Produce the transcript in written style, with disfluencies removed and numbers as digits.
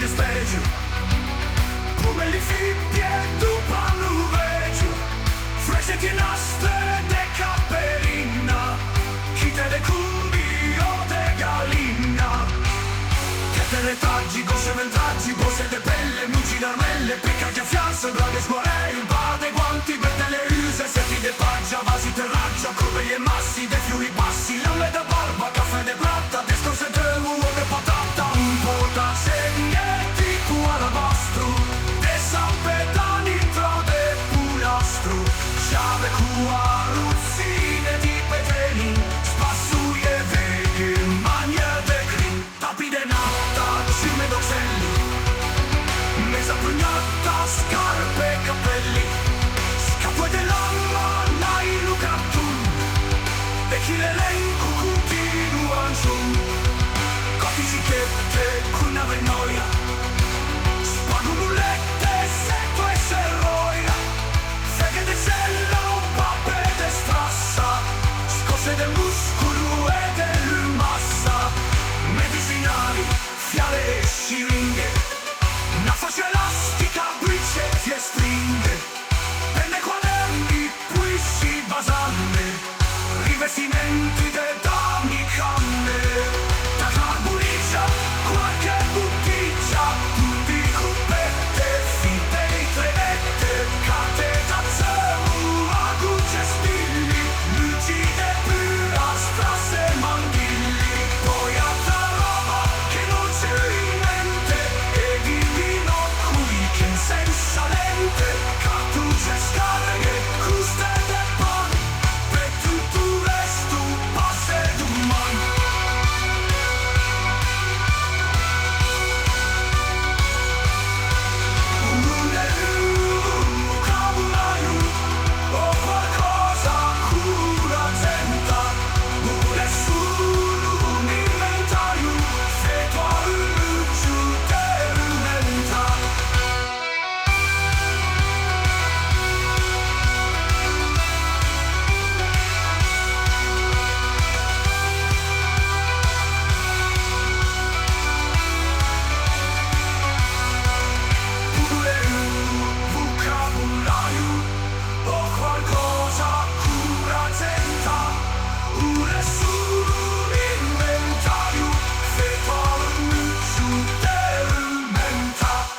ne specie, come li fibbie tu pannu vecchio, frese che naste de caperina, chi te le cumbi o de gallina, che te le taggi, cosce ventaggi, bose de pelle, muci d'armelle, picca che fianza, braghe sguarei, il bade, guanti, per te le use, setti de paggia, vasi terraccia, curve e massi, de fiumi bassi, lamme da barba, caffè de plata, de scorse de uo de patata, un po' da segnetti cu alabastro, de sampedani tro de pulastro, sciave cu arruzzine di petreni, spassuglie veghe, magna de crin, tapi de natta, ciume d'ocelli, mesa pugnata, scarpe e capelli, scapue dell'alma, lai lucatun, e chi le legge